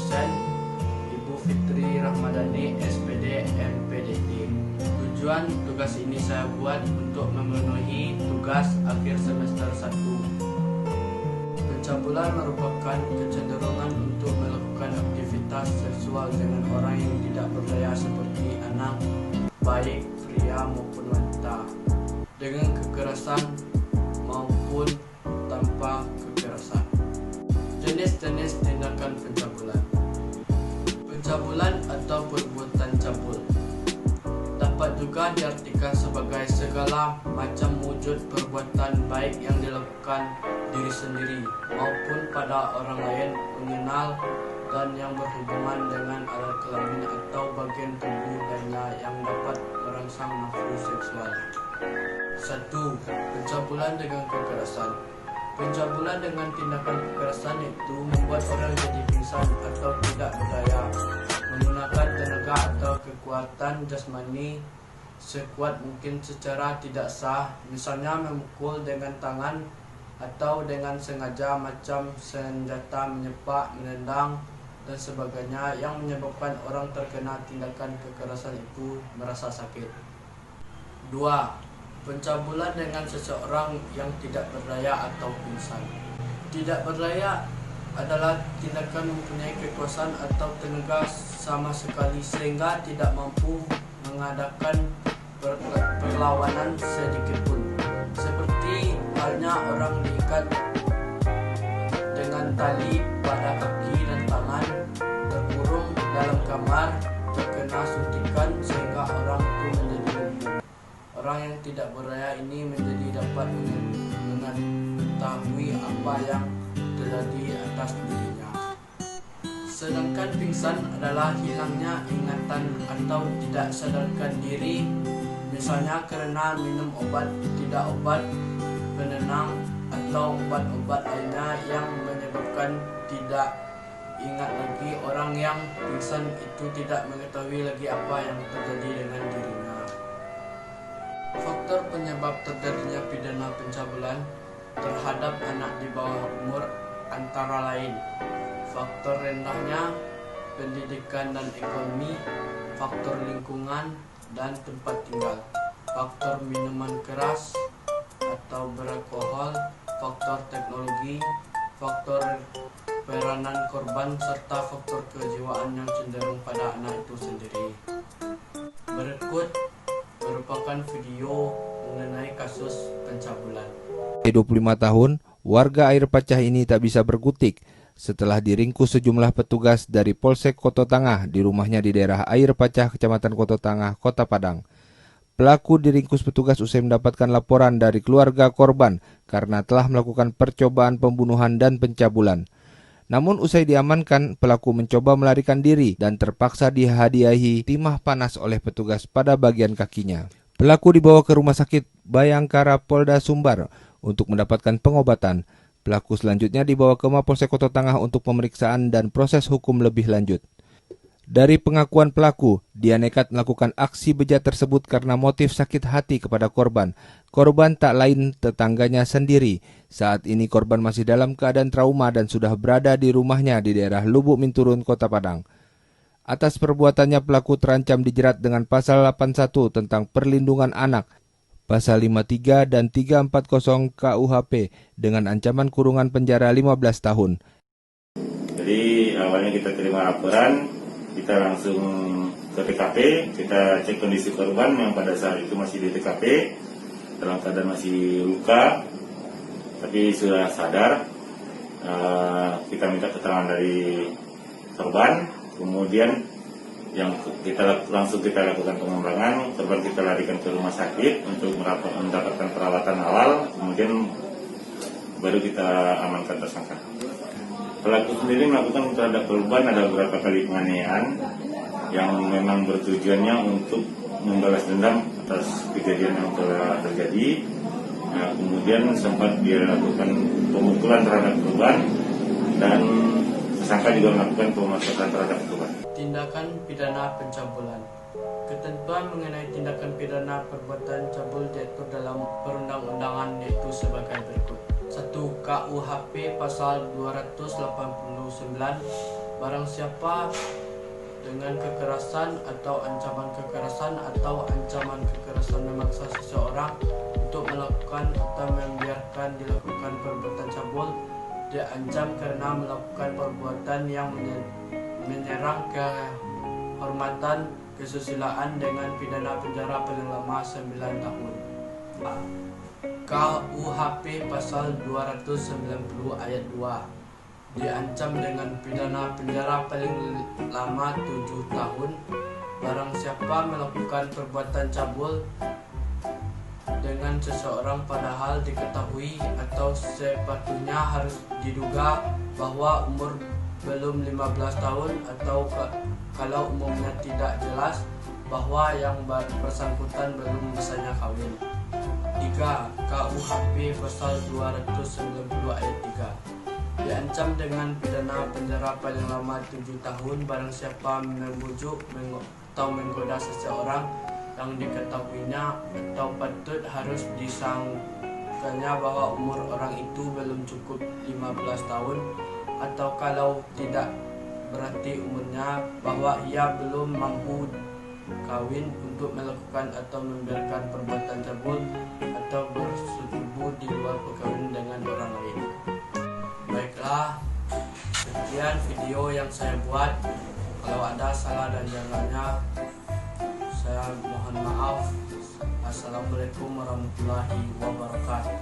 dosen Ibu Fitri Rahmadani, SPD MPDI. Tujuan tugas ini saya buat untuk memenuhi tugas akhir semester 1. Pencabulan merupakan kecenderungan untuk melakukan aktivitas seksual dengan orang yang tidak berdaya seperti anak, baik pria maupun wanita, dengan kekerasan maupun tanpa kekerasan. Jenis-jenis tindakan pencabulan. Pencabulan atau perbuatan cabul dapat juga diartikan sebagai segala macam wujud perbuatan baik yang dilakukan diri sendiri maupun pada orang lain, mengenal dan yang berhubungan dengan alat kelamin atau bagian tubuh lainnya yang dapat merangsang nafsu seksual. 1. Pencabulan dengan kekerasan. Pencabulan dengan tindakan kekerasan itu membuat orang jadi pingsan atau tidak berdaya, menggunakan tenaga atau kekuatan jasmani sekuat mungkin secara tidak sah, misalnya memukul dengan tangan atau dengan sengaja macam senjata, menyepak, menendang, dan sebagainya yang menyebabkan orang terkena tindakan kekerasan itu merasa sakit. 2. Pencabulan dengan seseorang yang tidak berdaya atau pingsan. Tidak berdaya adalah tindakan mempunyai kekuasaan atau tenaga sama sekali sehingga tidak mampu mengadakan perlawanan sedikit pun. Seperti halnya orang diikat dengan tali pada kaki dan tangan, terkurung dalam kamar, terkena suntikan sehingga orang itu menjadi lumpuh. Orang yang tidak berdaya ini menjadi dapat mengetahui apa yang terjadi atas dirinya. Sedangkan pingsan adalah hilangnya ingatan atau tidak sadarkan diri, misalnya karena minum obat, tidak obat penenang atau obat-obat lainnya yang menyebabkan tidak ingat lagi. Orang yang pingsan itu tidak mengetahui lagi apa yang terjadi dengan dirinya. Faktor penyebab terjadinya pidana pencabulan terhadap anak di bawah umur antara lain faktor rendahnya pendidikan dan ekonomi, faktor lingkungan dan tempat tinggal, faktor minuman keras atau beralkohol, faktor teknologi, faktor peranan korban, serta faktor kejiwaan yang cenderung pada anak itu sendiri. Berikut merupakan video mengenai kasus pencabulan. 25 tahun, warga Air Pacah ini tak bisa berkutik setelah diringkus sejumlah petugas dari Polsek Koto Tangah di rumahnya di daerah Air Pacah, Kecamatan Koto Tangah, Kota Padang. Pelaku diringkus petugas usai mendapatkan laporan dari keluarga korban karena telah melakukan percobaan pembunuhan dan pencabulan. Namun usai diamankan, pelaku mencoba melarikan diri dan terpaksa dihadiahi timah panas oleh petugas pada bagian kakinya. Pelaku dibawa ke Rumah Sakit Bayangkara Polda Sumbar untuk mendapatkan pengobatan. Pelaku selanjutnya dibawa ke Mapolsek Koto Tangah untuk pemeriksaan dan proses hukum lebih lanjut. Dari pengakuan pelaku, dia nekat melakukan aksi bejat tersebut karena motif sakit hati kepada korban. Korban tak lain tetangganya sendiri. Saat ini korban masih dalam keadaan trauma dan sudah berada di rumahnya di daerah Lubuk Minturun, Kota Padang. Atas perbuatannya pelaku terancam dijerat dengan pasal 81 tentang perlindungan anak, pasal 53 dan 340 KUHP dengan ancaman kurungan penjara 15 tahun. Jadi awalnya kita terima laporan, kita langsung ke TKP, kita cek kondisi korban yang pada saat itu masih di TKP, dalam keadaan masih luka, tapi sudah sadar. Kita minta keterangan dari korban, kemudian yang kita lakukan pengembangan, korban kita larikan ke rumah sakit untuk mendapatkan perawatan awal, kemudian baru kita amankan tersangka. Pelaku sendiri melakukan terhadap korban ada beberapa kali penganiayaan yang memang bertujuannya untuk membalas dendam atas kejadian yang telah terjadi. Nah, kemudian sempat dia lakukan pemukulan terhadap korban dan tersangka juga melakukan pemerkosaan terhadap korban. Tindakan pidana pencabulan. Ketentuan mengenai tindakan pidana perbuatan cabul diatur dalam perundang-undangan yaitu sebagai berikut. 1. KUHP pasal 289 Barang siapa dengan kekerasan atau ancaman kekerasan memaksa seseorang untuk melakukan atau membiarkan dilakukan perbuatan cabul, diancam karena melakukan perbuatan yang menyerang kehormatan kesusilaan dengan pidana penjara paling lama 9 tahun. KUHP pasal 290 ayat 2 diancam dengan pidana penjara paling lama 7 tahun barang siapa melakukan perbuatan cabul dengan seseorang padahal diketahui atau sepatutnya harus diduga bahwa umur belum 15 tahun atau kalau umumnya tidak jelas bahwa yang bersangkutan belum masanya kawin. 3. KUHP pasal 290 ayat 3 diancam dengan pidana penjara paling lama 7 tahun barang siapa membujuk atau menggoda seseorang yang diketahuinya atau patut harus disangkanya bahwa umur orang itu belum cukup 15 tahun atau kalau tidak berarti umurnya bahwa ia belum mampu kawin untuk melakukan atau membiarkan perbuatan cabul atau bersetubuh di luar perkawinan dengan orang lain. Baiklah, sekian video yang saya buat. Kalau ada salah dan jangannya, saya mohon maaf. Assalamualaikum warahmatullahi wabarakatuh.